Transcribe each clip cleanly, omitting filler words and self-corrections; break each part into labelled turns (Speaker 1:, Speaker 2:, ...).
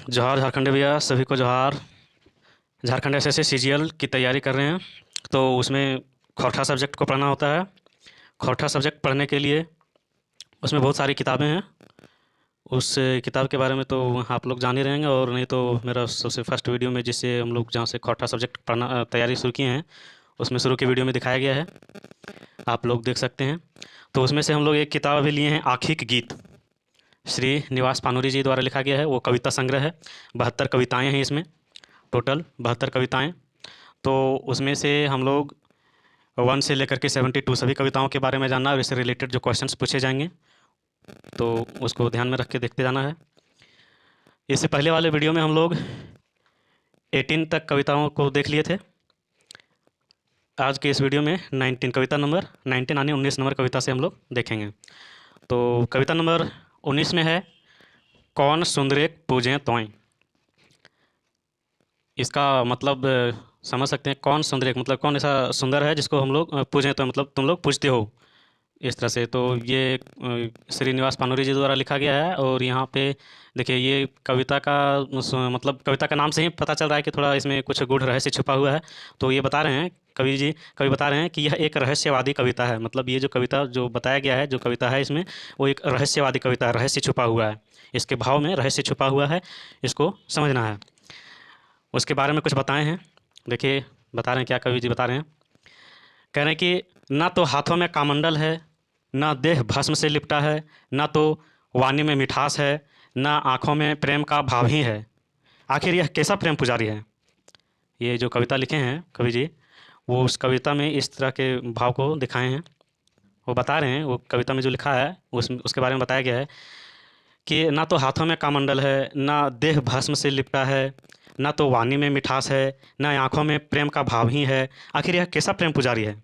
Speaker 1: जोहार झारखंड भैया, सभी को जोहार। झारखंड एसएससी सीजीएल की तैयारी कर रहे हैं तो उसमें खौठा सब्जेक्ट को पढ़ना होता है। खौठा सब्जेक्ट पढ़ने के लिए उसमें बहुत सारी किताबें हैं। उस किताब के बारे में तो आप लोग जान ही रहेंगे, और नहीं तो मेरा सबसे फर्स्ट वीडियो में जिससे हम लोग जहाँ से खौठा सब्जेक्ट पढ़ना तैयारी शुरू किए हैं उसमें शुरू की वीडियो में दिखाया गया है, आप लोग देख सकते हैं। तो उसमें से हम लोग एक किताब अभी लिए हैं, आखिक गीत। श्री निवास पानूरी जी द्वारा लिखा गया है, वो कविता संग्रह है। 72 कविताएँ हैं इसमें, टोटल 72 कविताएँ। तो उसमें से हम लोग 1 से लेकर के 72 सभी कविताओं के बारे में जानना है, और इससे रिलेटेड जो क्वेश्चंस पूछे जाएंगे तो उसको ध्यान में रख के देखते जाना है। इससे पहले वाले वीडियो में हम लोग 18 तक कविताओं को देख लिए थे। आज के इस वीडियो में 19 कविता नंबर 19 यानी 19 नंबर कविता से हम लोग देखेंगे। तो कविता नंबर 19 में है, कौन सुंदरेक पूजें तोय। इसका मतलब समझ सकते हैं, कौन सुंदरेक मतलब कौन ऐसा सुंदर है जिसको हम लोग पूजें, तो मतलब तुम लोग पूजते हो, इस तरह से। तो ये श्रीनिवास पानूरी जी द्वारा लिखा गया है। और यहाँ पे देखिए, ये कविता का मतलब कविता का नाम से ही पता चल रहा है कि थोड़ा इसमें कुछ गूढ़ रहस्य छुपा हुआ है। तो ये बता रहे हैं कवि बता रहे हैं कि यह एक रहस्यवादी कविता है। मतलब ये जो कविता जो बताया गया है, जो कविता है इसमें, वो एक रहस्यवादी कविता है, रहस्य छुपा हुआ है, इसके भाव में रहस्य छुपा हुआ है, इसको समझना है। उसके बारे में कुछ बताए हैं, देखिए बता रहे हैं क्या कवि जी बता रहे हैं। कह रहे हैं कि ना तो हाथों में कामंडल है, ना देह भस्म से लिपटा है, ना तो वाणी में मिठास है, ना आँखों में प्रेम का भाव ही है, आखिर यह कैसा प्रेम पुजारी है। ये जो कविता लिखे हैं कवि जी, वो उस कविता में इस तरह के भाव को दिखाए हैं। वो बता रहे हैं, वो कविता में जो लिखा है उसके बारे में बताया गया है कि ना तो हाथों में कामंडल है, ना देह भस्म से लिपटा है, ना तो वाणी में मिठास है, ना आँखों में प्रेम का भाव ही है, आखिर यह कैसा प्रेम पुजारी है।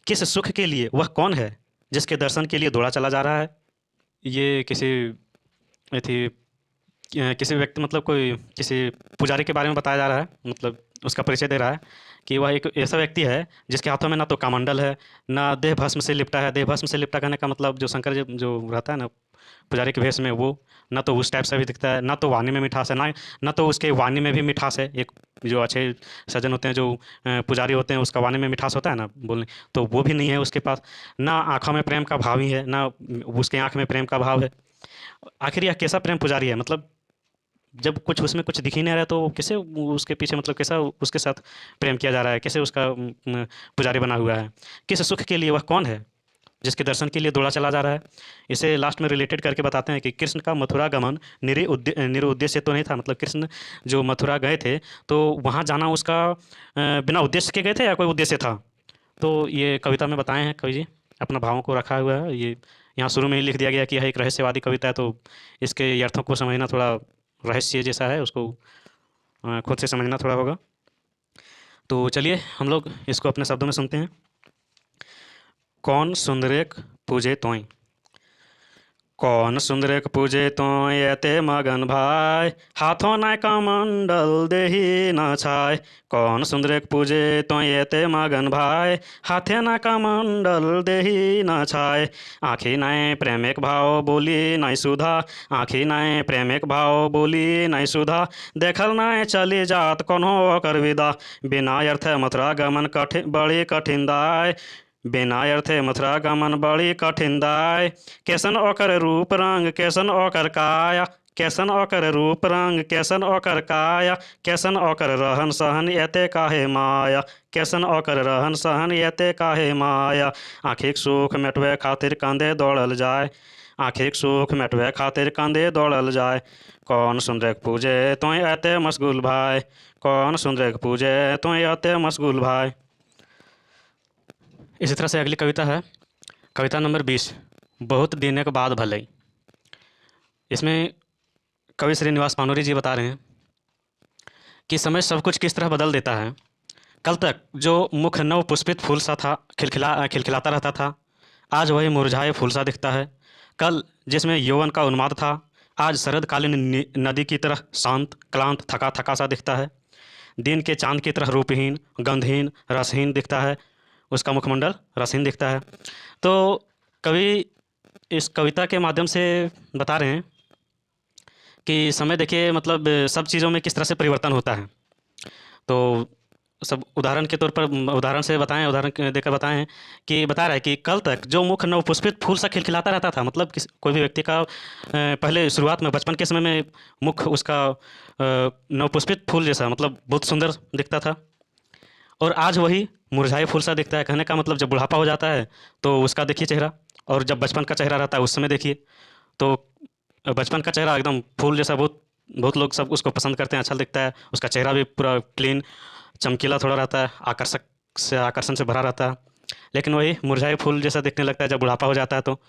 Speaker 1: किस सुख के लिए वह कौन है, जिसके दर्शन के लिए दौड़ा चला जा रहा है। ये थी किसी व्यक्ति, मतलब कोई किसी पुजारी के बारे में बताया जा रहा है, मतलब उसका परिचय दे रहा है कि वह एक ऐसा व्यक्ति है जिसके हाथों में ना तो कामंडल है, ना देह भस्म से लिपटा है। देह भस्म से लिपटा कहने का मतलब जो शंकर जी जो रहता है ना पुजारी के भेष में, वो ना तो उस टाइप से भी दिखता है, ना तो वाणी में मिठास है, ना तो उसके वाणी में भी मिठास है। एक जो अच्छे सज्जन होते हैं, जो पुजारी होते हैं, उसका वाणी में मिठास होता है ना बोलने, तो वो भी नहीं है उसके पास। ना आँखों में प्रेम का भाव ही है, ना उसके आँख में प्रेम का भाव है। आखिर यह कैसा प्रेम पुजारी है। मतलब जब कुछ उसमें कुछ दिख ही नहीं रहा, तो कैसे उसके पीछे, मतलब कैसा उसके साथ प्रेम किया जा रहा है, कैसे उसका पुजारी बना हुआ है। किस सुख के लिए वह कौन है, जिसके दर्शन के लिए दौड़ा चला जा रहा है। इसे लास्ट में रिलेटेड करके बताते हैं कि कृष्ण का मथुरा गमन निरुद्देश्य तो नहीं था। मतलब कृष्ण जो मथुरा गए थे, तो वहाँ जाना उसका बिना उद्देश्य के गए थे या कोई उद्देश्य था। तो ये कविता में बताए हैं कवि जी, अपना भावों को रखा हुआ है। ये यहाँ शुरू में ही लिख दिया गया कि यह एक रहस्यवादी कविता है, तो इसके अर्थों को समझना थोड़ा रहस्य जैसा है, उसको खुद से समझना थोड़ा होगा। तो चलिए हम लोग इसको अपने शब्दों में सुनते हैं। कौन सुंदरेक पूजे तोय। कौन सुंदरेक पूजे तोय एते मगन भाई, हाथों नाय कमंडल देही न छाय। कौन सुंदरेक पूजे तोय एते मगन भाई, हाथे ना कमंडल देही न छाय। आँखी नाय प्रेमिक भाव बोली नाय सुधा, आँखी नाय प्रेमिक भाव बोली नाय सुधा। देखल नाय चली जात कोनो ओकर विदा, बिना अर्थ मथुरा गमन बड़ी कठिन दाय। बिना अर्थे मथुरा गमन बड़ी कठिन दाय। कैसन ओकर रूप रंग कैसन ओकर काया, कैसन ओकर रूप रंग कैसन ओकर काया। कैसन ओकर रहन सहन एते काहे माया, कैसन ओकर रहन सहन एते काहे माया। आँखिक सुख मेटवे खातिर कंधे दौड़ल जाए, आँखिक सुख मेटवे खातिर कंधे दौड़ल जाए। कौन सुंदरेक पूजे तोय एते मशगूल भाई, कौन सुंदरेक पूजे तोय एते मशगूल भाई। इसी तरह से अगली कविता है, कविता नंबर 20, बहुत दिन के बाद भले। इसमें कवि श्रीनिवास पानूरी जी बता रहे हैं कि समय सब कुछ किस तरह बदल देता है। कल तक जो मुख नव पुष्पित फूल सा था, खिलखिलाता रहता था, आज वही मुरझाए फूल सा दिखता है। कल जिसमें यौवन का उन्माद था, आज शरदकालीन नदी की तरह शांत क्लांत थका थका सा दिखता है। दिन के चांद की तरह रूपहीन गंधहीन रसहीन दिखता है, उसका मुखमंडल रसहीन दिखता है। तो कवि इस कविता के माध्यम से बता रहे हैं कि समय देखिए मतलब सब चीज़ों में किस तरह से परिवर्तन होता है। तो सब उदाहरण के तौर पर उदाहरण से बताएं, देकर बताएं कि बता रहा है कि कल तक जो मुख नवपुष्पित फूल सा खिलखिलाता रहता था, मतलब कोई भी व्यक्ति का पहले शुरुआत में बचपन के समय में मुख उसका नवपुष्पित फूल जैसा मतलब बहुत सुंदर दिखता था, और आज वही मुरझाए फूल सा दिखता है। कहने का मतलब जब बुढ़ापा हो जाता है तो उसका देखिए चेहरा, और जब बचपन का चेहरा रहता है उस समय देखिए, तो बचपन का चेहरा एकदम फूल जैसा, बहुत बहुत लोग सब उसको पसंद करते हैं, अच्छा दिखता है। उसका चेहरा भी पूरा क्लीन चमकीला थोड़ा रहता है, आकर्षण से भरा रहता है। लेकिन वही मुरझाए फूल जैसा दिखने लगता है जब बुढ़ापा हो जाता है, तो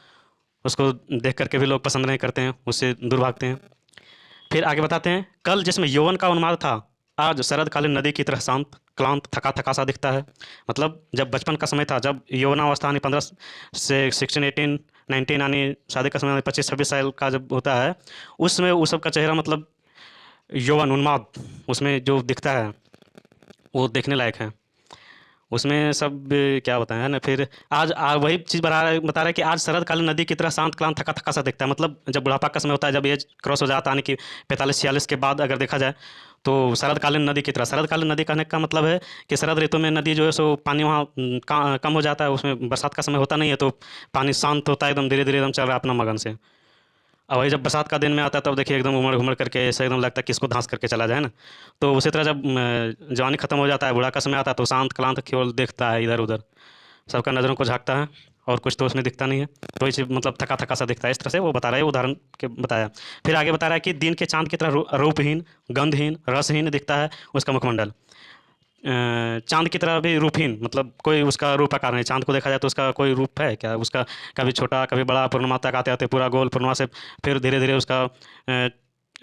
Speaker 1: उसको देख करके भी लोग पसंद नहीं करते हैं, उससे दूर भागते हैं। फिर आगे बताते हैं, कल जिसमें यौवन का उन्माद था, आज शरदकालीन नदी की तरह शांत क्लांत थका थका सा दिखता है। मतलब जब बचपन का समय था, जब यौवनावस्था यानी 15 से 16 18 19 यानी शादी का समय 25 26 साल का जब होता है, उस समय उस सब का चेहरा मतलब यौवन उन्माद उसमें जो दिखता है वो देखने लायक है। उसमें सब क्या बताएं है ना। फिर आज वही चीज़ बता रहा है कि आज शरदकालीन नदी की तरह शांत क्लांत थका थका सा दिखता है। मतलब जब बुढ़ापा का समय होता है, जब एज क्रॉस हो जाता है, यानी कि 45 46 के बाद अगर देखा जाए तो शरदकालीन नदी की तरह, शरदकालीन नदी कहने का मतलब है कि शरद ऋतु में नदी जो है सो पानी वहाँ कम हो जाता है, उसमें बरसात का समय होता नहीं है, तो पानी शांत होता है, एकदम धीरे धीरे एकदम चल रहा है अपना मगन से। और वही जब बरसात का दिन में आता है तब देखिए एकदम उमड़ घुमड़ करके ऐसे एकदम लगता है कि इसको धांस करके चला जाए ना। तो उसी तरह जब जवानी खत्म हो जाता है, बूढ़ा का समय आता है, तो शांत क्लांत केवल देखता है इधर उधर, सबका नज़रों को झांकता है, और कुछ तो उसमें दिखता नहीं है। तो इसे मतलब थका थका सा दिखता है, इस तरह से वो बता रहा है, उदाहरण के बताया। फिर आगे बता रहा है कि दिन के चांद की तरह रूपहीन, गंधहीन, रसहीन दिखता है उसका मुखमंडल। चांद की तरह भी रूपहीन, मतलब कोई उसका रूप आकार नहीं। चांद को देखा जाए तो उसका कोई रूप है क्या, उसका कभी छोटा कभी बड़ा, पूर्णिमा तक आते आते पूरा गोल, पूर्णिमा से फिर धीरे धीरे उसका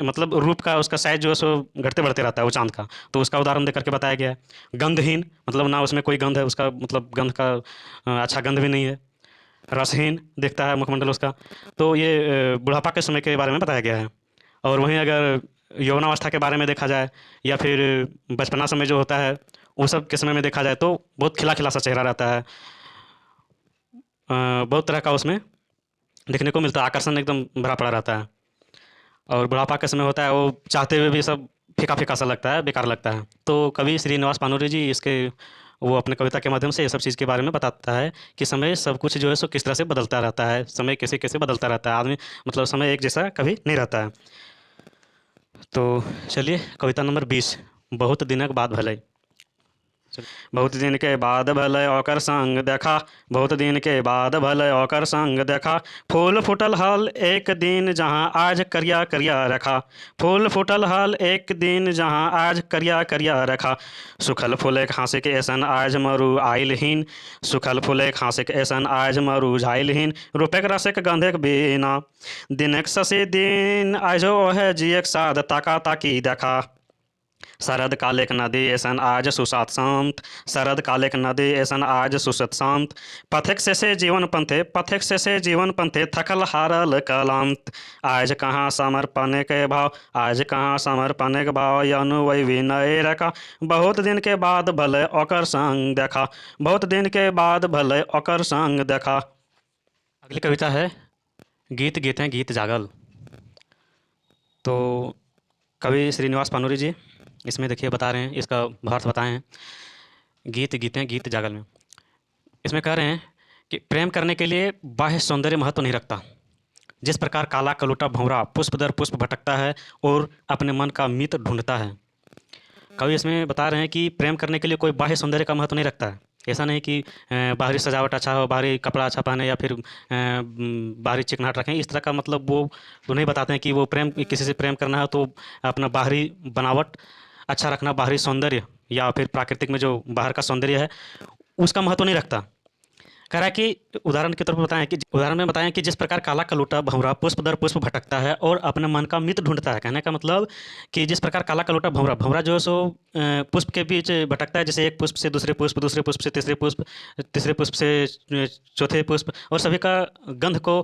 Speaker 1: मतलब रूप का उसका साइज जो है सो घटते बढ़ते रहता है वो चांद का। तो उसका उदाहरण दे करके बताया गया है। गंधहीन मतलब ना उसमें कोई गंध है, उसका मतलब गंध का अच्छा गंध भी नहीं है। रसहीन दिखता है मुखमंडल उसका। तो ये बुढ़ापा के समय के बारे में बताया गया है। और वहीं अगर यौवनावस्था के बारे में देखा जाए, या फिर बचपना समय जो होता है वो सब के समय में देखा जाए, तो बहुत खिला खिला सा चेहरा रहता है। बहुत तरह का उसमें देखने को मिलता है, आकर्षण एकदम भरा पड़ा रहता है। और बुढ़ापा के समय होता है वो चाहते हुए भी सब फीका फीका सा लगता है, बेकार लगता है। तो कवि श्रीनिवास पानूरी जी इसके वो अपने कविता के माध्यम से ये सब चीज़ के बारे में बताता है कि समय सब कुछ जो है सो किस तरह से बदलता रहता है, समय कैसे कैसे बदलता रहता है। आदमी मतलब समय एक जैसा कभी नहीं रहता है। तो चलिए कविता नंबर 20, बहुत दिनक बाद भले। बहुत दिन के बाद भले ओकर संग देखा, बहुत दिन के बाद भले ओकर संग देखा, फूल फूटल हल एक दिन जहाँ आज करिया करिया रखा, फूल फूटल हल एक दिन जहाँ आज करिया करिया रखा, सुखल फूले खांसे के ऐसन आज मरु आइलहीन, सुखल फूले खांसे के ऐसन आज मरु झाइलहीन, रूपक रसिक गंधक बिना, दिनक ससी दिन आजो है जियक साध ताका ताकी देखा, शरद कालिक नदी ऐसन आज सुसात शांत, शरद कालिक नदी ऐसन आज सुसत शांत, पथिक से जीवन पंथे, पथिक से जीवन पंथे, थकल हारल कलांत, आज कहाँ समर्पण के भाव, आज कहाँ समर्पण के भाव, यनु वही विनय रखा, बहुत दिन के बाद भले ओकर संग देखा, बहुत दिन के बाद भले ओकर संग देखा। अगली कविता है, गीत गीतें गीत जागल। तो कवि श्रीनिवास पानूरी जी इसमें देखिए बता रहे हैं, इसका भावार्थ बताए हैं। गीत गीतें गीत जागल में इसमें कह रहे हैं कि प्रेम करने के लिए बाह्य सौंदर्य महत्व नहीं रखता। जिस प्रकार काला कलूटा भंवरा पुष्प दर पुष्प भटकता है और अपने मन का मित्र ढूंढता है, कवि इसमें बता रहे हैं कि प्रेम करने के लिए कोई बाह्य सौंदर्य का महत्व नहीं रखता है। ऐसा नहीं कि बाहरी सजावट अच्छा हो, बाहरी कपड़ा अच्छा पहने, या फिर बाहरी चिकनाहट रखें, इस तरह का मतलब वो तो नहीं बताते हैं कि वो प्रेम किसी से प्रेम करना है तो अपना बाहरी बनावट अच्छा रखना, बाहरी सौंदर्य या फिर प्राकृतिक में जो बाहर का सौंदर्य है उसका महत्व नहीं रखता। कह रहा है कि उदाहरण के तौर पर बताएं कि उदाहरण में बताएं कि जिस प्रकार काला कलूटा भंवरा पुष्प दर पुष्प भटकता है और अपने मन का मित्र ढूंढता है। कहने का मतलब कि जिस प्रकार काला कलूटा भंवरा भंवरा जो है सो पुष्प के बीच भटकता है, जैसे एक पुष्प से दूसरे पुष्प, दूसरे पुष्प से तीसरे पुष्प, तीसरे पुष्प से चौथे पुष्प, और सभी का गंध को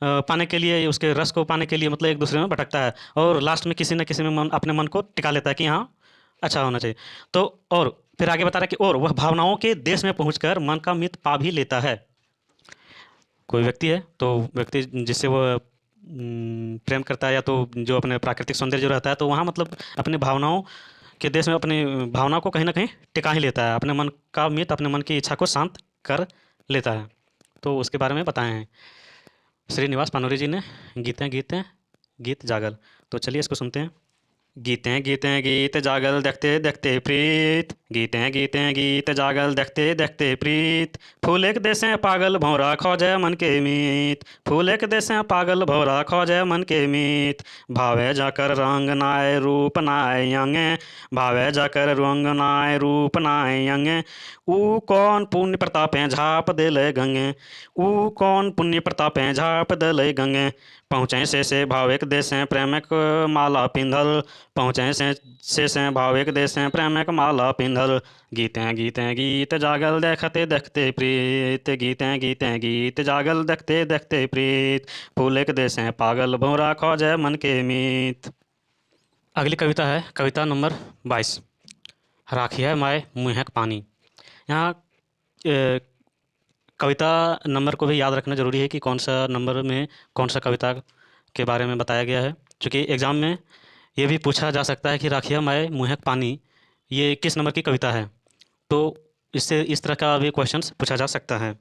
Speaker 1: पाने के लिए, उसके रस को पाने के लिए मतलब एक दूसरे में भटकता है, और लास्ट में किसी न किसी में अपने मन को टिका लेता है कि हाँ अच्छा होना चाहिए। तो और फिर आगे बता रहा है कि और वह भावनाओं के देश में पहुंचकर मन का मित्र पा भी लेता है। कोई व्यक्ति है तो व्यक्ति जिससे वह प्रेम करता है, या तो जो अपने प्राकृतिक सौंदर्य जो रहता है, तो वहाँ मतलब अपनी भावनाओं के देश में अपनी भावना को कहीं ना कहीं टिका ही लेता है, अपने मन का मित अपने मन की इच्छा को शांत कर लेता है। तो उसके बारे में बताए हैं श्रीनिवास पानोरी जी ने। गीतें गीतें गीत जागल। तो चलिए इसको सुनते हैं। गीतें गीतें गीत जागल देखते देखते प्रीत, गीतें गीतें गीत जागल देखते देखते प्रीत, फूले के देसें पागल भौरा खोजे मन के मीत, फूले के देसें पागल भौरा खोजे मन के मीत, भावे जाकर रंग नाय रूप नाय यंगे, भावे जाकर रंग नाय रूप नाय यंगे, ऊ कौन पुण्य प्रतापें झाप दिले गंगे, ऊ कौन पुण्य प्रतापें झाप दिले गंगे, पहुँचे से भाविक देसें प्रेमक माला पिंधल, पहुँचे से भाविक देसें प्रेमक माला पिंधल, गीतें गीतें गीत जागल देखते देखते प्रीत, गीतें गीतें गीत जागल देखते देखते प्रीत, फूले के देसें पागल भौरा खोजे मन के मीत। अगली कविता है कविता नंबर 22। राखिया माय मुँहक पानी। यहाँ कविता नंबर को भी याद रखना ज़रूरी है कि कौन सा नंबर में कौन सा कविता के बारे में बताया गया है, क्योंकि एग्ज़ाम में ये भी पूछा जा सकता है कि राखिया माय मुँहक पानी ये किस नंबर की कविता है। तो इससे इस तरह का भी क्वेश्चंस पूछा जा सकता है,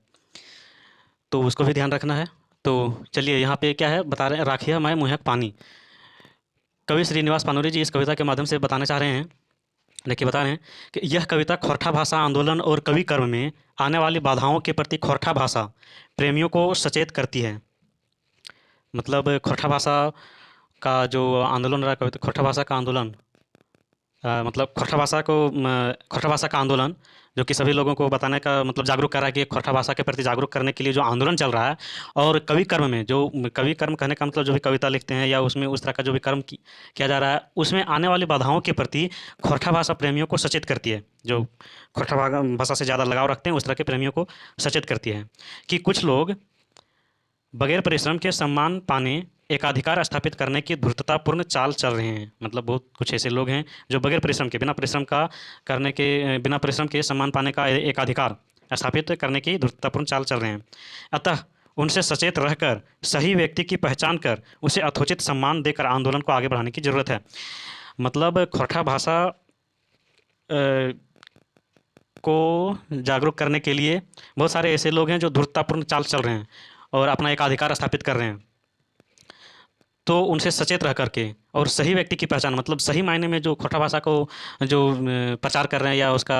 Speaker 1: तो उसको भी ध्यान रखना है। तो चलिए यहाँ पे क्या है बता रहे हैं, राखिया माय मुँहक पानी। कवि श्रीनिवास पानोरी जी इस कविता के माध्यम से बताना चाह रहे हैं, देखिए बता रहे हैं कि यह कविता खोरठा भाषा आंदोलन और कवि कर्म में आने वाली बाधाओं के प्रति खोरठा भाषा प्रेमियों को सचेत करती है। मतलब खोरठा भाषा का जो आंदोलन रहा, कविता खोरठा भाषा का आंदोलन, मतलब खोरठा भाषा का आंदोलन जो कि सभी लोगों को बताने का मतलब जागरूक कर रहा है कि खोरठा भाषा के प्रति जागरूक करने के लिए जो आंदोलन चल रहा है। और कवि कर्म में जो कवि कर्म कहने का मतलब जो भी कविता लिखते हैं या उसमें उस तरह का जो भी कर्म किया जा रहा है, उसमें आने वाली बाधाओं के प्रति खोरठा भाषा प्रेमियों को सचेत करती है। जो खोरठा भाषा से ज़्यादा लगाव रखते हैं उस तरह के प्रेमियों को सचेत करती है कि कुछ लोग बगैर परिश्रम के सम्मान पाने एकाधिकार स्थापित करने की धूर्ततापूर्ण चाल चल रहे हैं। मतलब बहुत कुछ ऐसे लोग हैं जो बगैर परिश्रम के बिना परिश्रम के सम्मान पाने का एकाधिकार स्थापित करने की धूर्ततापूर्ण चाल चल रहे हैं। अतः उनसे सचेत रहकर सही व्यक्ति की पहचान कर उसे यथोचित सम्मान देकर आंदोलन को आगे बढ़ाने की ज़रूरत है। मतलब खोरठा भाषा को जागरूक करने के लिए बहुत सारे ऐसे लोग हैं जो धूर्ततापूर्ण चाल चल रहे हैं और अपना एक अधिकार स्थापित कर रहे हैं। तो उनसे सचेत रह करके और सही व्यक्ति की पहचान, मतलब सही मायने में जो खोरठा भाषा को जो प्रचार कर रहे हैं या उसका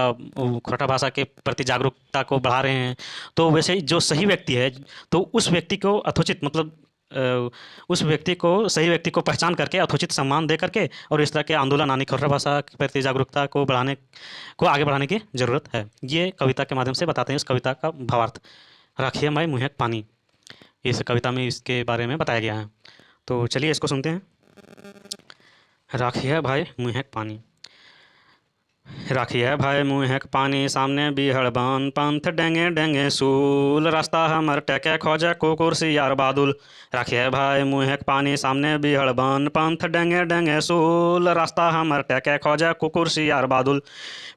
Speaker 1: खोरठा भाषा के प्रति जागरूकता को बढ़ा रहे हैं, तो वैसे ही जो सही व्यक्ति है तो उस व्यक्ति को यथोचित मतलब उस व्यक्ति को सही व्यक्ति को पहचान करके यथोचित सम्मान दे करके और इस तरह के आंदोलन आने खोरठा भाषा के प्रति जागरूकता को आगे बढ़ाने की ज़रूरत है। ये कविता के माध्यम से बताते हैं इस कविता का भावार्थ। राखिए माय मुँहक पानी, इस कविता में इसके बारे में बताया गया है। तो चलिए इसको सुनते हैं। राखिए भाई मुँहक पानी। राखिए भाई मुँहक पानी सामने बिहड़ बन पंथ डेंगे डेंगे सूल, रास्ता हमर टेके खोजे कुकुर सियार बादुल। राखिए भाई मुँहक पानी सामने बिहड़ बन पंथ डेंगे डेंगे सूल, रास्ता हमर टेके खोजे कुकुर सियार बादुल।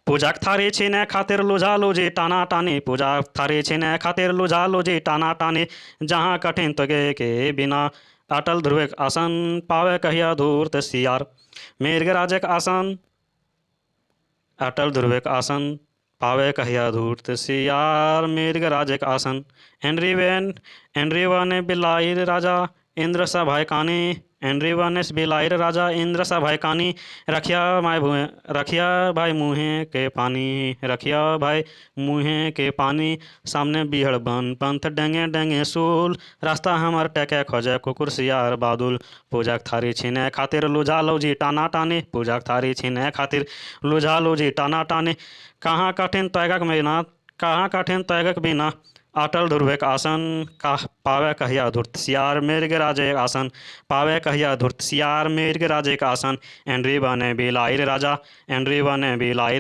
Speaker 1: पूजाक थारी छीने खातिर लुझा लुझी टाना टानी, पूजा थारी छीने खातिर लुझा लुझी टाना टानी, जहाँ कठिन तगे के बिना अटल ध्रुविक आसन पावे कहिया धूर्त सियार। मृगराजक आसन अटल ध्रुविक आसन पावे कहिया धूर्त सियार, मृगराजक आसन। एंड्रीवन बिलाइर राजा इंद्र सभाय कानी, एंड्रीवन बिलाइर राजा इंद्र सभाय कानी, रखिया भाई मुँहे के पानी, रखिया भाई मुँहे के पानी सामने बिहड़ बन पंथ डेंगे डेंगे सूल, रास्ता हमर टेके खोजे कुकुर सियार बादुल। पूजाक थारी छीने खातिर लुझा लुझी टाना टानी, पूजाक थारी छीने खातिर लुझा लुझी टाना टानी, कहाँ कठिन तैगक बिना अटल ध्रुविक आसन का पावे कहिया धूर्त सियार, मृगराजे आसन पावे कहिया धूर्त सियार, मृगराजे का आसन। एंड्री बने बिलाइर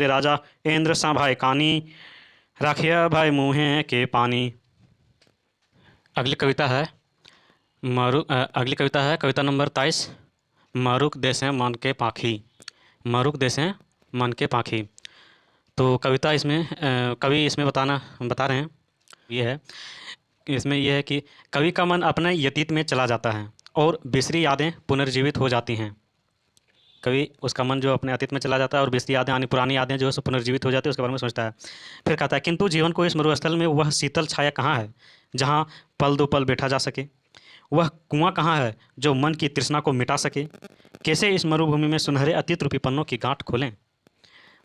Speaker 1: राजा इंद्र सभाय कानी, राखिया भाई मुँहे के पानी। अगली कविता है कविता नंबर 23। मरुक देसें मन के पाखी। मरुक देसें मन के पाखी। तो कविता इसमें कवि इसमें बता रहे हैं, ये है इसमें यह है कि कवि का मन अपने व्यतीत में चला जाता है और बिसरी यादें पुनर्जीवित हो जाती हैं। कभी उसका मन जो अपने अतीत में चला जाता है और बिसरी यादें आनी, पुरानी यादें जो है सो पुनर्जीवित हो जाती है, उसके बारे में सोचता है। फिर कहता है, किंतु जीवन को इस मरुस्थल में वह शीतल छाया कहाँ है जहाँ पल दो पल बैठा जा सके? वह कुआं कहाँ है जो मन की तृष्णा को मिटा सके? कैसे इस मरुभूमि में सुनहरे अतीत रूपी पन्नों की गांठ खोलें?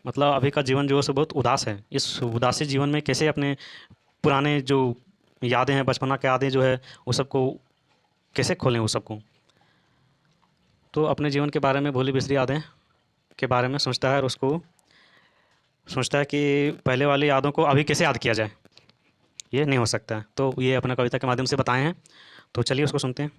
Speaker 1: मतलब अभी का जीवन जो है सो बहुत उदास है। इस उदासी जीवन में कैसे अपने पुराने जो यादें हैं, बचपना के यादें जो है, वो सबको कैसे खोलें वो सबको? तो अपने जीवन के बारे में, भूली बिसरी यादें के बारे में सोचता है और उसको सोचता है कि पहले वाली यादों को अभी कैसे याद किया जाए। ये नहीं हो सकता है, तो ये अपना कविता के माध्यम से बताए हैं। तो चलिए उसको सुनते हैं।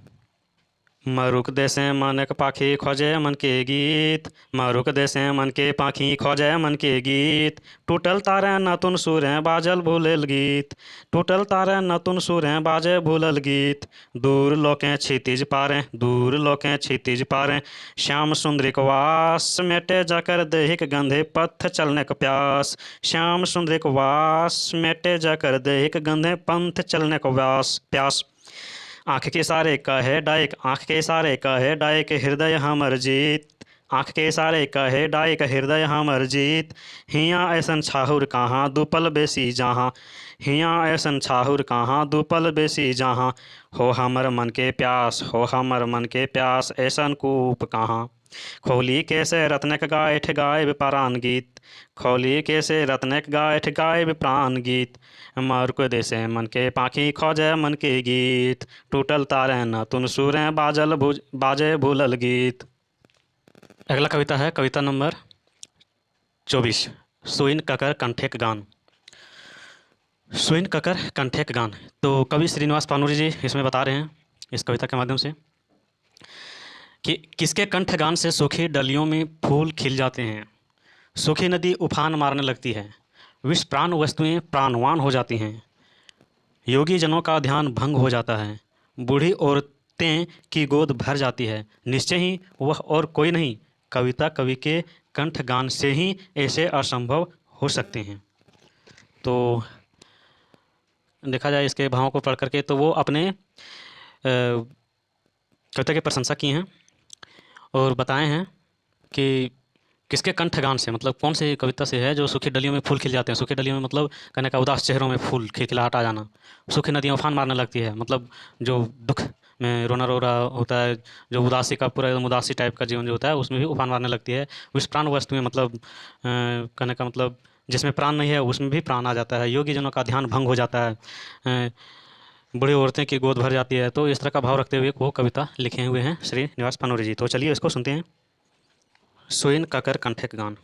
Speaker 1: मरुक देसे मन के पाखी खोजे मन के गीत, मरुक देसे मन के पाखी खोजे मन के गीत, टूटल तारे नतुन सुरें बाजल भूलल गीत, टूटल तारे नतुन सुरें बाजे भूलल गीत, दूर लोकें क्षितिज पारें, दूर लोकें क्षितिज पारें, श्याम सुंदरी को वास मेटे जाकर देहिक गंधे पथ चलने को प्यास, श्याम सुंदरी को वास मेटे जाकर देहिक गंधे पंथ चलने को प्यास। आँख के इशारे कहे डायक, आँख के इशारे कहे डायक हृदय हमर जीत, आँख के इशारे कहे डायक हृदय हमर जीत, हियाँ ऐसन छाहुर कहाँ दुपल बेसी जहाँ, हियाँ ऐसन छाहुर कहाँ दुपल बेसी जहाँ, हो हमर मन के प्यास, हो हमर मन के प्यास ऐसन कूप कहाँ, खोली कैसे रत्नक गायठ गायब प्राण गीत, खोली कैसे रत्नक गायठ गायब प्राण गीत, मारुक देसे मन के पाखी खोजे मन के गीत, टूटल तारे न तुन सुरें बाजे भूलल गीत। अगला कविता है कविता नंबर 24, सुइन ककर कंठेक गान। सुइन ककर कंठेक गान, तो कवि श्रीनिवास पानुरी जी इसमें बता रहे हैं इस कविता के माध्यम से कि किसके कंठ गान से सूखी डलियों में फूल खिल जाते हैं, सूखी नदी उफान मारने लगती है, विष प्राण वस्तुएं प्राणवान हो जाती हैं, योगी जनों का ध्यान भंग हो जाता है, बूढ़ी औरतें की गोद भर जाती है, निश्चय ही वह और कोई नहीं, कविता कवि के कंठ गान से ही ऐसे असंभव हो सकते हैं। तो देखा जाए इसके भावों को पढ़ करके तो वो अपने कविता की प्रशंसा की हैं और बताए हैं कि किसके कंठगान से, मतलब कौन से कविता से है जो सूखी डलियों में फूल खिल जाते हैं। सूखी डलियों में मतलब कहने का उदास चेहरों में फूल खिलखिलाहट आ जाना, सूखी नदियाँ उफान मारने लगती है, मतलब जो दुख में रोना रो रहा होता है, जो उदासी का पूरा एकदम उदासी टाइप का जीवन जो होता है उसमें भी उफान मारने लगती है, विष प्राण वस्तु में मतलब कहने का मतलब जिसमें प्राण नहीं है उसमें भी प्राण आ जाता है, योगी जनों का ध्यान भंग हो जाता है, बूढ़ी औरतें की गोद भर जाती है। तो इस तरह का भाव रखते हुए वो कविता लिखे हुए हैं श्रीनिवास पानुरी जी। तो चलिए इसको सुनते हैं। सुइन ककर कंठेक गान।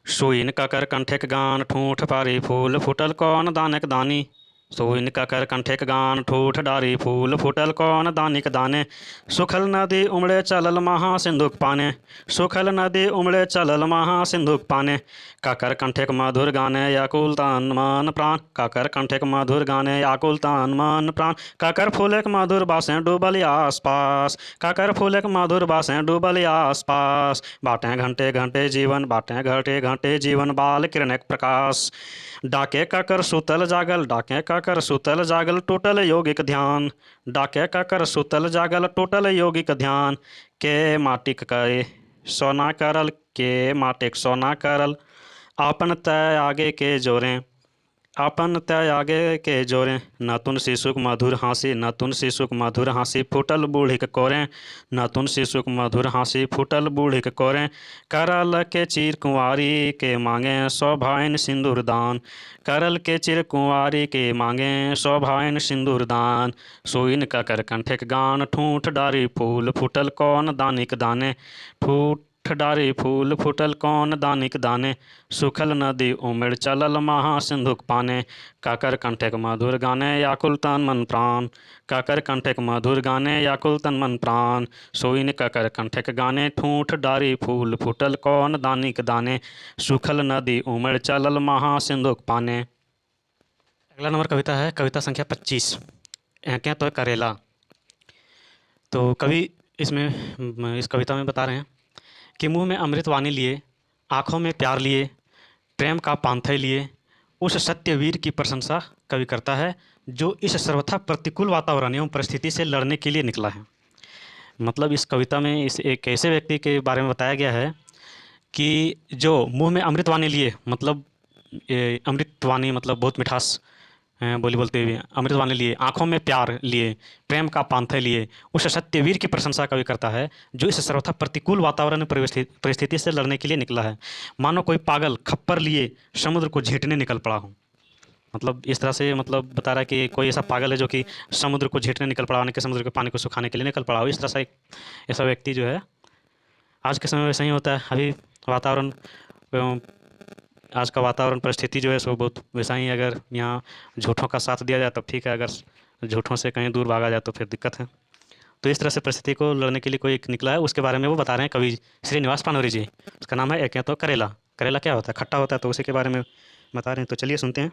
Speaker 1: सुइन ककर कंठेक गान, ठूठ पारी फूल फुटल कौन दानक दानी, सुइन ककर कंठेक गान, ठूठ डारी फूल फुटल कौन दानिक दाने, सुखल नदी उमड़े चलल महा सिंधुक पाने, सुखल नदी उमड़े चलल महा सिंधुक पाने, काकर कंठेक मधुर गाने याकुल तन मन प्राण, काकर कंठेक मधुर गाने याकुल तन मन प्राण, काकर फूलेक मधुर बासें डूबल आसपास, काकर फूलेक मधुर बासें डूबल आसपास, बाटें घंटे घंटे जीवन, बाटें घंटे घंटे जीवन, बाल किरणक प्रकाश, डाके काकर सुतल जागल, डाके काकर सुतल जागल, टोटल यौगिक ध्यान, डाके काकर सुतल जागल, टोटल यौगिक ध्यान, के माटिक करे सोना करल, के माटिक सोना करल, आपन तय आगे के जोरें, आपन तय आगे के जोरें, नतुन शिशुक मधुर हाँसी, नतुन शिशुक मधुर हाँसी, फूटल बूढ़िक कोरें, नतुन शिशुक मधुर हाँसी, फूटल बूढ़िक कोरें, करल के चीर कुंवारी के मांगे सौभायन सिंदूर दान, करल के चिर कुंवारी के मांगे सौभायन सिंदूर दान, सुइन ककर कंठेक गान, ठूठ डारी फूल फूटल कौन दानिक दाने, ठूठ डारी फूल फूटल कौन दानिक दाने, सुखल नदी उमड़ चलल महा सिंधुक पाने, काकर कंठेक मधुर गाने याकुल तन मन प्राण, काकर कंठेक मधुर गाने याकुल तन मन प्राण, सोइन काकर कंठेक गाने, ठूठ डारी फूल फूटल कौन दानिक दाने, सुखल नदी उमड़ चलल महा सिंधुक पाने। अगला नंबर कविता है कविता संख्या 25, एंके तो करेला। तो कवि इसमें इस कविता में बता रहे हैं कि मुंह में अमृत वाणी लिए, आँखों में प्यार लिए, प्रेम का पांथय लिए, उस सत्यवीर की प्रशंसा कवि करता है जो इस सर्वथा प्रतिकूल वातावरण एवं परिस्थिति से लड़ने के लिए निकला है। मतलब इस कविता में इस एक ऐसे व्यक्ति के बारे में बताया गया है कि जो मुंह में अमृत वाणी लिए, मतलब अमृत वाणी मतलब बहुत मिठास बोली बोलते हुए अमृत वाणी लिए, आंखों में प्यार लिए, प्रेम का पांथे लिए, उस सत्यवीर की प्रशंसा कवि करता है जो इस सर्वथा प्रतिकूल वातावरण में परिस्थिति से लड़ने के लिए निकला है। मानो कोई पागल खप्पर लिए समुद्र को झींटने निकल पड़ा हो। मतलब इस तरह से मतलब बता रहा है कि कोई ऐसा पागल है जो कि समुद्र को झींटने निकल पड़ा, यानी कि समुद्र के पानी को सुखाने के लिए निकल पड़ा हो। इस तरह से एक ऐसा व्यक्ति जो है आज के समय में वैसा ही होता है। अभी वातावरण आज का वातावरण परिस्थिति जो है सो बहुत वैसा ही, अगर यहाँ झूठों का साथ दिया जाए तब ठीक है, अगर झूठों से कहीं दूर भागा जाए तो फिर दिक्कत है। तो इस तरह से परिस्थिति को लड़ने के लिए कोई एक निकला है, उसके बारे में वो बता रहे हैं कवि श्रीनिवास पानोरी जी। उसका नाम है एक तो करेला। करेला क्या होता है? खट्टा होता है, तो उसी के बारे में बता रहे हैं। तो चलिए सुनते हैं।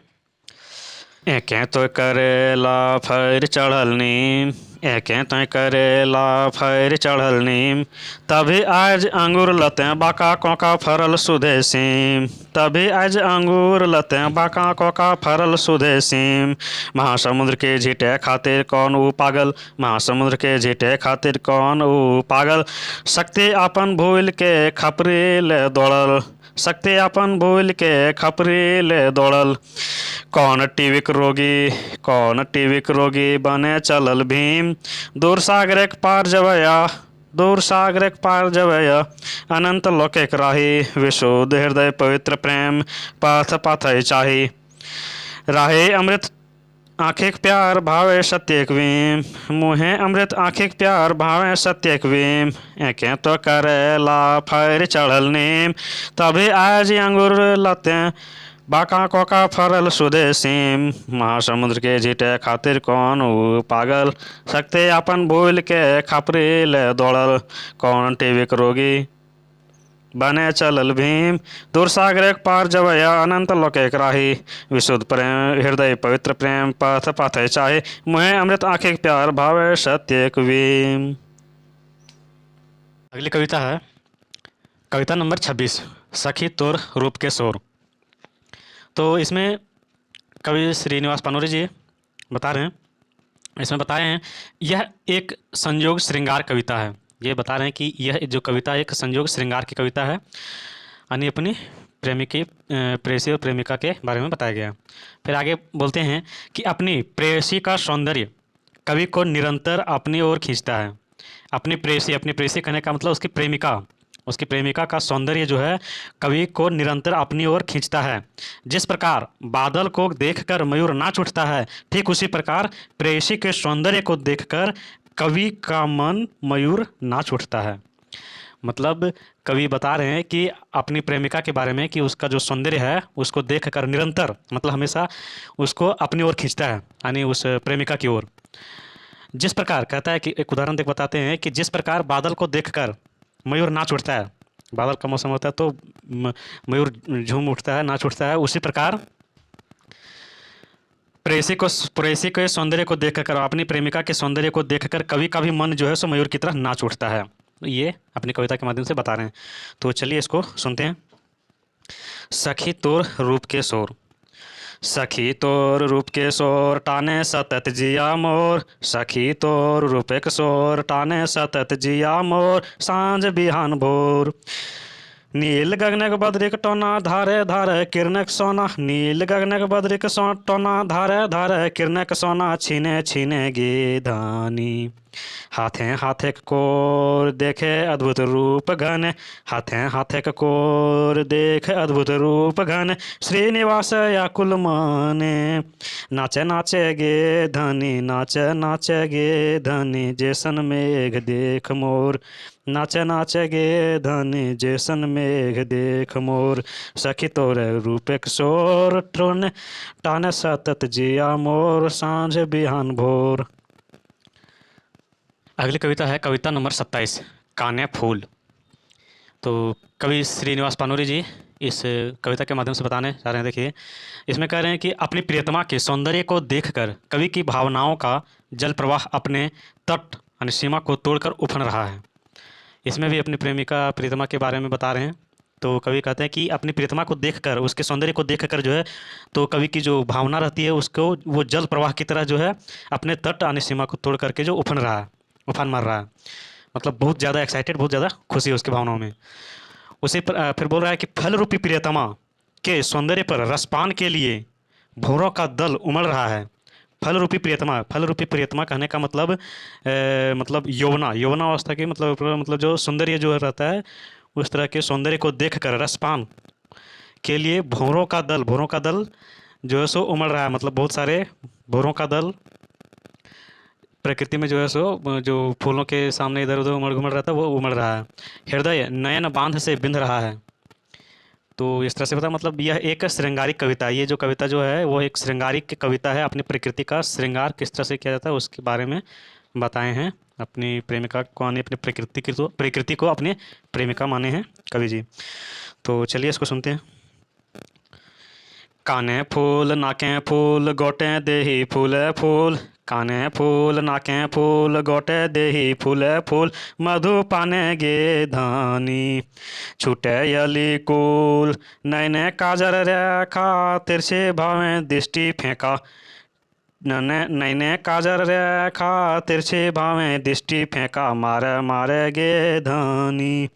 Speaker 1: एकें तो करेला फर चढ़ल नीम, एकें तो करेला फर चढ़ल नीम, तभी आज अंगूर लतें बाका कोका फरल सुधे सीम, तभी आज अंगूर लतें बाका कोका फरल सुधे सीम। महासमुद्र के झीटे खातिर कौन ऊ पागल, महासमुद्र के झीटे खातिर कौन ऊ पागल, शक्ति अपन भूल के खपरील दौड़ल, शक्ति अपन भूल के खपरील दौड़ल। कौन टीविक रोगी, कौन टीविक रोगी बने चलल भीम, दूर सागरक पार जवया, दूर सागरक पार जवया, अनंत लोकेक राही, विशुद्ध हृदय पवित्र प्रेम पथ पाथय चाही। राहे अमृत आँखिक प्यार भावे सत्यक वीम, मुहे अमृत आँखिक प्यार भावे सत्यक वीम। एकें तो करेला फर चढ़ल नीम, तभी आज अंगूर लतें बाका कोका फरल सुधे सीम। महासमुद्र के झीटे खातिर कौन ऊ पागल, शक्ति अपन भूल के खपरील दौड़ल। कौन टीविक रोगी बने चलल भीम, दूर सागरक पार जवया, अनंत लोकेक राही, विशुद्ध प्रेम हृदय पवित्र प्रेम पथ पाथय चाहे, मुहे अमृत आँखिक प्यार भावे सत्यक वीम। अगली कविता है कविता नंबर 26, सखी तोर रूप के शोर। तो इसमें कवि श्रीनिवास पानोरी जी बता रहे हैं, इसमें बताए हैं यह एक संयोग श्रृंगार कविता है। ये बता रहे हैं कि यह जो कविता एक संयोग श्रृंगार की कविता है, यानी अपनी प्रेमिकी प्रेयसी और प्रेमिका के बारे में बताया गया है। फिर आगे बोलते हैं कि अपनी प्रेयसी का सौंदर्य कवि को निरंतर अपनी ओर खींचता है। अपनी प्रेयसी कहने का मतलब उसकी प्रेमिका का सौंदर्य जो है कवि को निरंतर अपनी ओर खींचता है। जिस प्रकार बादल को देखकर मयूर नाच उठता है, ठीक उसी प्रकार प्रेयसी के सौंदर्य को देखकर कवि का मन मयूर नाच उठता है। मतलब कवि बता रहे हैं कि अपनी प्रेमिका के बारे में कि उसका जो सौंदर्य है उसको देखकर निरंतर मतलब हमेशा उसको अपनी ओर खींचता है, यानी उस प्रेमिका की ओर। जिस प्रकार कहता है कि एक उदाहरण देख बताते हैं कि जिस प्रकार बादल को देखकर मयूर नाच उठता है, बादल का मौसम होता है तो मयूर झूम उठता है, नाच उठता है, उसी प्रकार प्रेयसी के सौंदर्य को देखकर, अपनी प्रेमिका के सौंदर्य को देखकर कवि का भी मन जो है सो मयूर की तरह नाच उठता है। ये अपनी कविता के माध्यम से बता रहे हैं। तो चलिए इसको सुनते हैं। सखी तोर रूप के शोर, सखी तोर रूप के शोर टाने सतत जिया मोर, सखी तोर रूप के शोर टाने सतत जिया मोर, सांझ बिहान भोर। नील गगनक बद्रिक टोना धारे धारे किरणक सोना, नील गगनक बद्रिक टोना धारे धारे किरणक सोना, छीने छीने गे धानी। हाथे हाथे कोर देखे अद्भुत रूप घन, हाथे हाथे कोर देख अद्भुत रूप घन, श्रीनिवास याकुल माने। नाचे नाचे गे धनी, नाचे नाचे गे धनी, जैसन मेघ देख मोर, नाचे नाचे गे धनी, जैसन मेघ देख मोर। सखी तोरे रूपक शोर टोने टाने सतत जिया मोर, सांझ बिहान भोर। अगली कविता है कविता नंबर 27, काने फूल। तो कवि श्रीनिवास पानोरी जी इस कविता के माध्यम से बताने जा रहे हैं। देखिए इसमें कह रहे हैं कि अपनी प्रियतमा के सौंदर्य को देखकर कवि की भावनाओं का जल प्रवाह अपने तट यानी सीमा को तोड़कर उफन रहा है। इसमें भी अपनी प्रेमिका प्रियतमा के बारे में बता रहे हैं। तो कवि कहते हैं कि अपनी प्रियतमा को देखकर, उसके सौंदर्य को देखकर जो है, तो कवि की जो भावना रहती है उसको वो जल प्रवाह की तरह जो है अपने तट आने सीमा को तोड़ करके जो उफन रहा है, उफान मार रहा है। मतलब बहुत ज़्यादा एक्साइटेड, बहुत ज़्यादा खुशी है उसकी भावनाओं में। उसी पर फिर बोल रहा है कि फल रूपी प्रियतमा के सौंदर्य पर रसपान के लिए भौरों का दल उमड़ रहा है। फल रूपी प्रियतमा, फल रूपी प्रियतमा कहने का मतलब मतलब यौवना, यौवनावस्था की मतलब जो सौंदर्य जो रहता है उस तरह के सौंदर्य को देखकर रसपान के लिए भौरों का दल, भौरों का दल जो है सो उमड़ रहा है। मतलब बहुत सारे भौरों का दल प्रकृति में जो है सो जो फूलों के सामने इधर उधर उमड़ घुमड़ रहता है वो उमड़ रहा है। हृदय नयन बांध से बिंध रहा है। तो इस तरह से बता, मतलब यह एक श्रृंगारिक कविता है। ये जो कविता जो है वो एक श्रृंगारिक कविता है। अपनी प्रकृति का श्रृंगार किस तरह से किया जाता है उसके बारे में बताए हैं। अपनी प्रेमिका को माने अपनी प्रकृति को अपने प्रेमिका माने हैं कवि जी। तो चलिए इसको सुनते हैं। काने फूल नाके फूल गोटे देही फूले फूल, काने फूल नाके फूल गोटे देही फूले फूल, मधु पाने गे धानी छूटे यली कूल, नैने काजर रेखा तिरछे भावे दृष्टि फेंका, नैने काजर रेखा तिरछे भावे दृष्टि फेंका, मारे मारे गे धानी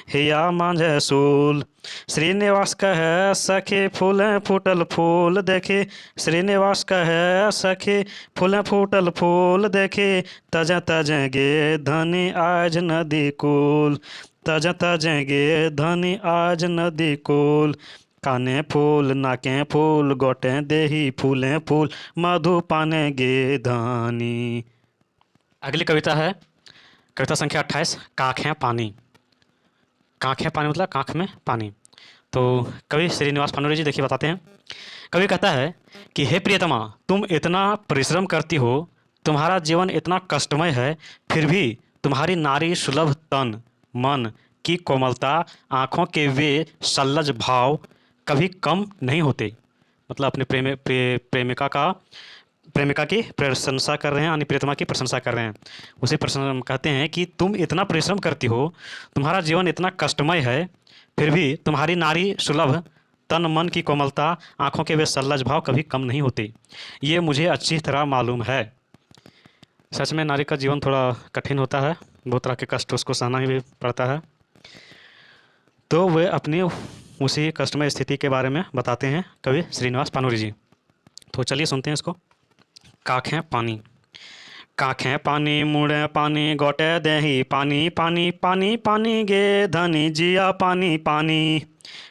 Speaker 1: हिया मांझे सूल। श्रीनिवास कहे सखी फूलें फूटल फूल देखे, श्रीनिवास कहे सखी फूलें फूटल फूल देखे, तज तज गे धनी आज नदी कूल, तज तज गे धनी आज नदी कूल, काने फूल नाके फूल गोटे देही फूलें फूल, मधु पाने गे धानी। अगली कविता है कविता संख्या 28, कांख है पानी। कांख है पानी मतलब कांख में पानी। तो कवि श्रीनिवास पानुरे जी देखिए बताते हैं। कवि कहता है कि हे प्रियतमा, तुम इतना परिश्रम करती हो, तुम्हारा जीवन इतना कष्टमय है, फिर भी तुम्हारी नारी सुलभ तन मन की कोमलता, आँखों के वे सल्लज भाव कभी कम नहीं होते। मतलब अपने प्रेमिका की प्रशंसा कर रहे हैं, यानी प्रियतमा की प्रशंसा कर रहे हैं। उसे प्रश्न कहते हैं कि तुम इतना परिश्रम करती हो, तुम्हारा जीवन इतना कष्टमय है, फिर भी तुम्हारी नारी सुलभ तन मन की कोमलता, आँखों के वे सल्लज भाव कभी कम नहीं होते। ये मुझे अच्छी तरह मालूम है। सच में नारी का जीवन थोड़ा कठिन होता है, बहुत तरह के कष्ट उसको सहना ही पड़ता है। तो वे अपनी उसी कष्टमय स्थिति के बारे में बताते हैं कवि श्रीनिवास पानुरी जी। तो चलिए सुनते हैं इसको। काखें पानी। काखें पानी मुड़े पानी गोटे देही पानी पानी पानी पानी गे धनी जिया पानी पानी,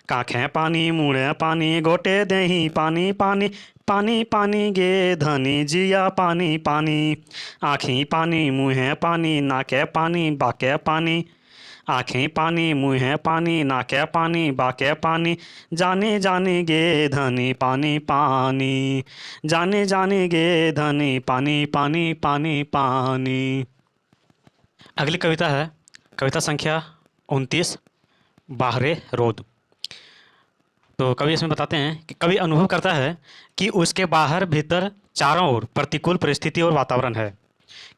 Speaker 1: काखें पानी मुड़े पानी गोटे देही पानी पानी पानी पानी गे धनी जिया पानी पानी, आँखी पानी मुँहे पानी नाके पानी बाके पानी, आँखें पानी मुँहे पानी नाके पानी बाके पानी, जाने जाने गे धनी पानी पानी, जाने जाने गे धनी पानी पानी पानी पानी। अगली कविता है कविता संख्या 29, बाहरे रोद। तो कवि इसमें बताते हैं कि कवि अनुभव करता है कि उसके बाहर भीतर चारों ओर प्रतिकूल परिस्थिति और वातावरण है,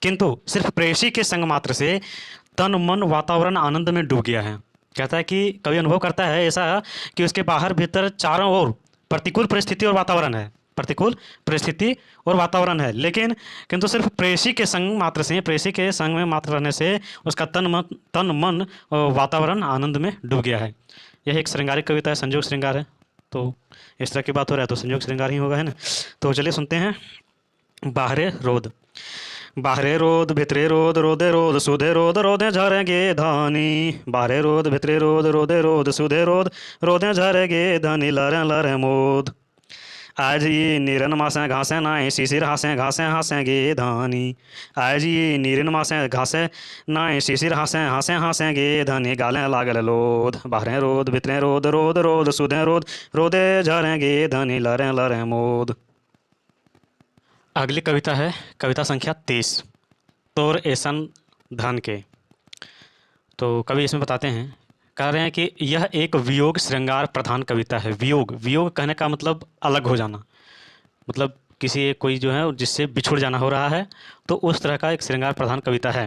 Speaker 1: किंतु सिर्फ प्रेयसी के संग मात्र से तन मन वातावरण आनंद में डूब गया है। कहता है कि कवि अनुभव करता है ऐसा कि उसके बाहर भीतर चारों ओर प्रतिकूल परिस्थिति और वातावरण है, प्रतिकूल परिस्थिति और वातावरण है, लेकिन किंतु सिर्फ प्रेयसी के संग मात्र से, प्रेयसी के संग में मात्र रहने से उसका तन मन और वातावरण आनंद में डूब गया है। यह एक श्रृंगारिक कविता है, संयोग श्रृंगार है। तो इस तरह की बात हो रहा है तो संयोग श्रृंगार ही होगा, है ना। तो चलिए सुनते हैं। बाहरे रोद। बाहरे रोद भितरे रोद रोदे रोद सुधे रोद रोदे झरेंगे धानी, बाहरे रोद भितरे रोद रोदे रोद सुधे रोद रोदे झरेंगे धानी, लरे लरे मोद, आज ये नीरन मासे घासे नाए शिशिर हासे घासे हासे गे धानी, आज ये नीरन मासे घासे नाए शिशिर हासे हासे हासे गे धानी, गाले लागल लोद, बाहरे रोद भितरे रोद रोद रोद सुधे रोद रोदे झरेंगे धानी, लरे लरे मोद। अगली कविता है कविता संख्या 30, तोर ऐसन धन के। तो कवि इसमें बताते हैं, कह रहे हैं कि यह एक वियोग श्रृंगार प्रधान कविता है। वियोग, वियोग कहने का मतलब अलग हो जाना, मतलब किसी कोई जो है जिससे बिछुड़ जाना हो रहा है, तो उस तरह का एक श्रृंगार प्रधान कविता है।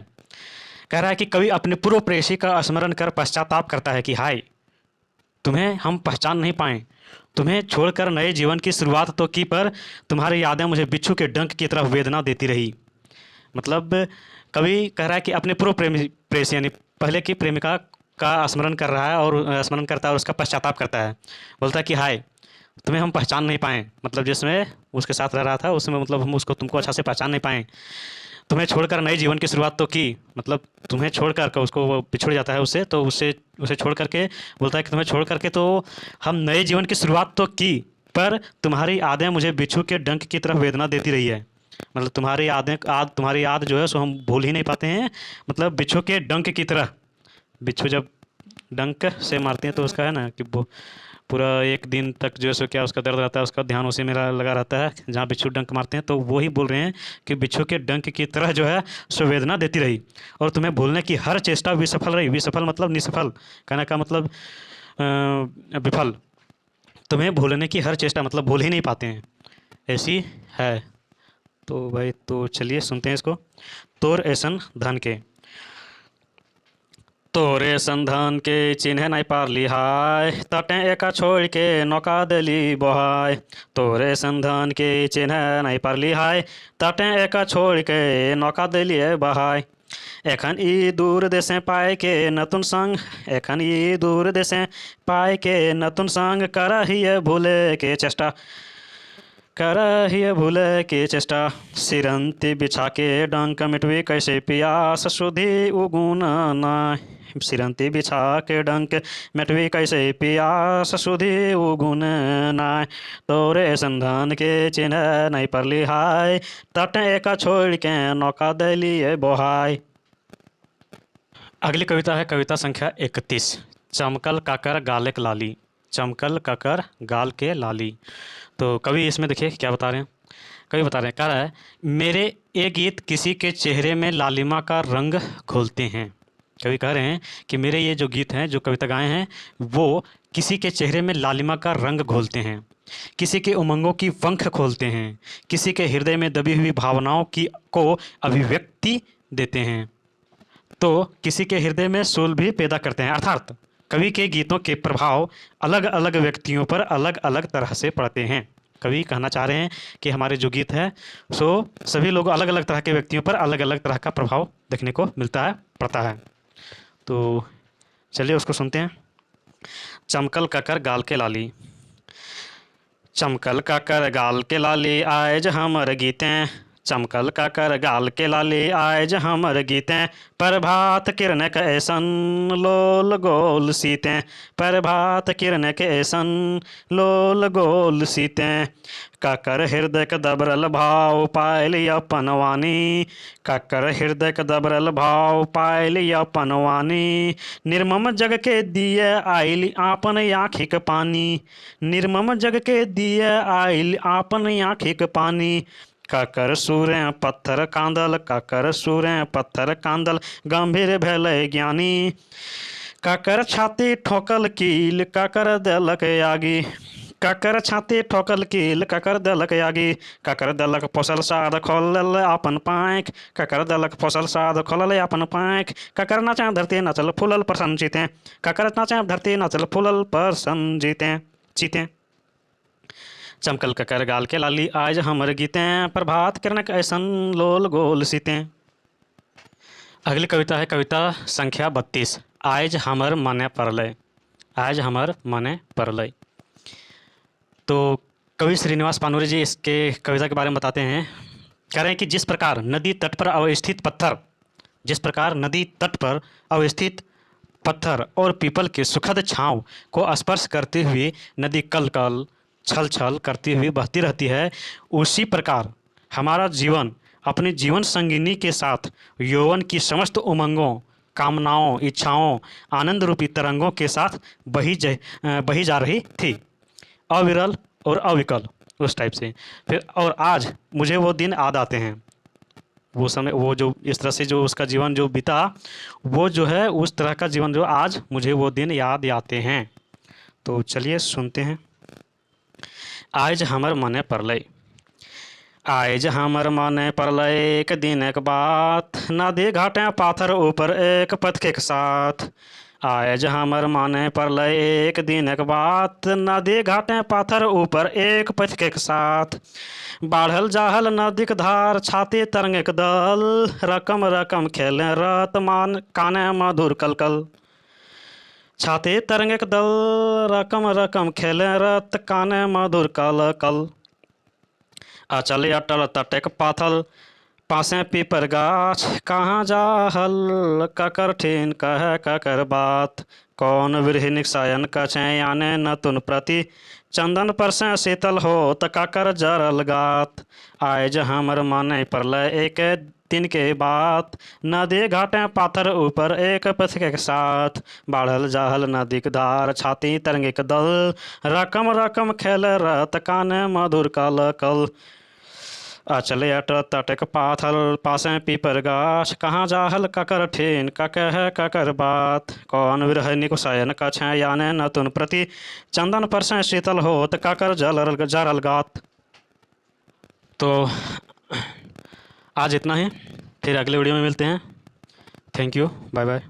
Speaker 1: कह रहा है कि कवि अपने पूर्व प्रेयसी का स्मरण कर पश्चाताप करता है कि हाय, तुम्हें हम पहचान नहीं पाए, तुम्हें छोड़कर नए जीवन की शुरुआत तो की, पर तुम्हारी यादें मुझे बिच्छू के डंक की तरह वेदना देती रही। मतलब कवि कह रहा है कि अपने पूर्व प्रेमी प्रेयसी यानी पहले की प्रेमिका का स्मरण कर रहा है और स्मरण करता है और उसका पश्चाताप करता है। बोलता है कि हाय, तुम्हें हम पहचान नहीं पाए, मतलब जिसमें उसके साथ रह रहा था उसमें, मतलब हम उसको तुमको अच्छा से पहचान नहीं पाए। तुम्हें छोड़कर नए जीवन की शुरुआत तो की, मतलब तुम्हें छोड़ कर उसको, वो बिछुड़ जाता है उससे, तो उससे उसे छोड़ करके बोलता है कि तुम्हें छोड़ करके तो हम नए जीवन की शुरुआत तो की, पर तुम्हारी यादें मुझे बिच्छू के डंक की तरफ वेदना देती रही है। मतलब तुम्हारी याद जो है सो हम भूल ही नहीं पाते हैं, मतलब बिच्छू के डंक की तरह। बिच्छू जब डंक से मारते हैं तो उसका है ना कि वो पूरा एक दिन तक जो है सो क्या उसका दर्द रहता है, उसका ध्यान उसी में लगा रहता है जहाँ बिच्छू डंक मारते हैं। तो वो ही बोल रहे हैं कि बिच्छू के डंक की तरह जो है सो वेदना देती रही, और तुम्हें भूलने की हर चेष्टा विसफल रही। विसफल मतलब निसफल, कहने का मतलब विफल। तुम्हें भूलने की हर चेष्टा मतलब भूल ही नहीं पाते हैं, ऐसी है। तो भाई तो चलिए सुनते हैं इसको। तोर ऐसन धन के, तोरे संधान के चिन्ह नहीं पारली हाय, तटे एका छोड़ के नौका दली बहाय। तोरे संधान के चिन्ह नहीं पारली हाय, तटे एका छोड़ के नौका दलिए बहाय। एखन ई दूर देशे पाए के नतुन संग, एखन ई दूर देशे पाए के नतुन संग, करहिए भूले के चेष्टा, करहिए भूले के चेष्टा। सिरंती बिछा के डंक मिटवी कैसे पियास, सुधी उगुन नाय। सिरंती बिछा के डंक मिटवी कैसे पियास, सुधी उगुन नाय। तोरे संधान के चिन्ह नहीं परली हाय, तट एका छोड़ के नौका दलिए बोहाय। अगली कविता है कविता संख्या 31। चमकल काकर गाल के लाली, चमकल काकर गाल के लाली। तो कवि इसमें देखिए क्या बता रहे हैं। कवि बता रहे हैं, कह रहा है मेरे ये गीत किसी के चेहरे में लालिमा का रंग घोलते हैं। कवि कह रहे हैं कि मेरे ये जो गीत हैं, जो कविता गाए हैं, वो किसी के चेहरे में लालिमा का रंग घोलते हैं, किसी के उमंगों की पंख खोलते हैं, किसी के हृदय में दबी हुई भावनाओं की को अभिव्यक्ति देते हैं, तो किसी के हृदय में सूल भी पैदा करते हैं। अर्थात कवि के गीतों के प्रभाव अलग अलग व्यक्तियों पर अलग अलग तरह से पड़ते हैं। कवि कहना चाह रहे हैं कि हमारे जो गीत है सो सभी लोग अलग अलग तरह के व्यक्तियों पर अलग अलग तरह का प्रभाव देखने को मिलता है, पड़ता है। तो चलिए उसको सुनते हैं। चमकल काकर गाल के लाली, चमकल काकर गाल के लाली आयज हमर गीतें, चमकल काकर गाल के लाली आयज हमर गीतें, प्रभात किरण के ऐसन लोल गोल सीतें, प्रभात किरण के ऐसन लोल गोल सीतें। काकर हृदय के दबरल भाव पायल अपन वानी, काकर हृदय के दबरल भाव पायल अपन वानी। निर्मम जग के दिए आइल आपन आँखिक पानी, निर्मम जग के दिए आइल आपन आँखिक पानी। काकर सूर्य पत्थर कांदल, काकर सूर्य पत्थर कांदल, गंभीर भेलै ज्ञानी। काकर छाती ठोकल कील, काकर देलक आगी, काकर छाती ठोकल कील, काकर देलक आगी। काकर देलक पोसल साध खोलल अपन पाँख, काकर देलक पोसल साध खोलल अपन पाँख। काकर नाचा धरती नाचल फूलल प्रसन्न जीते, काकर नाचा धरती नाचल फूलल प्रसन्न जीते चीते। चमकल काकर गाल के लाली आज हमर गीतें, प्रभात किरण के ऐसन लोल गोल सीतें। अगली कविता है कविता संख्या 32। आज हमर मने परलय, आज हमर मने परलय। तो कवि श्रीनिवास पानूरी जी इसके कविता के बारे में बताते हैं। कह रहे हैं कि जिस प्रकार नदी तट पर अवस्थित पत्थर, जिस प्रकार नदी तट पर अवस्थित पत्थर और पीपल की सुखद छांव को स्पर्श करते हुए नदी कल कल छल छल करती हुई बहती रहती है, उसी प्रकार हमारा जीवन अपने जीवन संगिनी के साथ यौवन की समस्त उमंगों, कामनाओं, इच्छाओं, आनंद रूपी तरंगों के साथ बही जा रही थी, अविरल और अविकल, उस टाइप से। फिर और आज मुझे वो दिन याद आते हैं, वो समय, वो जो इस तरह से जो उसका जीवन जो बीता, वो जो है उस तरह का जीवन जो आज मुझे वो दिन याद आते हैं। तो चलिए सुनते हैं। आज हमर मने परलय, आज हमर मने परलय एक दिन एक बात, नदी घाटे पाथर ऊपर एक पथके के साथ। आयज हमर माने परलय एक दिनक बात, नदी घाटे पाथर ऊपर एक पथिक के साथ। बाढ़ल जाहल नदीक धार, छाती तरंगक दल, रकम रकम खेले रत मान काने मधुर कलकल। छाती तरंगक दल, रकम रकम खेले रत काने मधुर कल कल। अचल अटल तटेक पाथल, पासे पीपर गाछ, कहाँ जाहल ककर ठीन कह ककर बात। कौन विरहिनिक सायन कछे आने न तुन प्रति, चंदन पर से शीतल हो त काकर जरल गात। आयज हमर माने परलय एक दिन के बात, नदी घाटे पाथर ऊपर एक पथिक के साथ। बाढ़ल जाहल नदीक धार, छाती तरंगिक दल, रकम रकम खेल रत काने मधुर कल कल। अचल अटल तटक पाथल, पासे पीपर गाछ, कहाँ जाहल ककर ठीन ककह ककर बात। कौन विरहिनिक सायन कछे याने न तुन प्रति, चंदन पर से शीतल होत काकर जरल गात। तो आज इतना ही, फिर अगले वीडियो में मिलते हैं। Thank you, bye bye.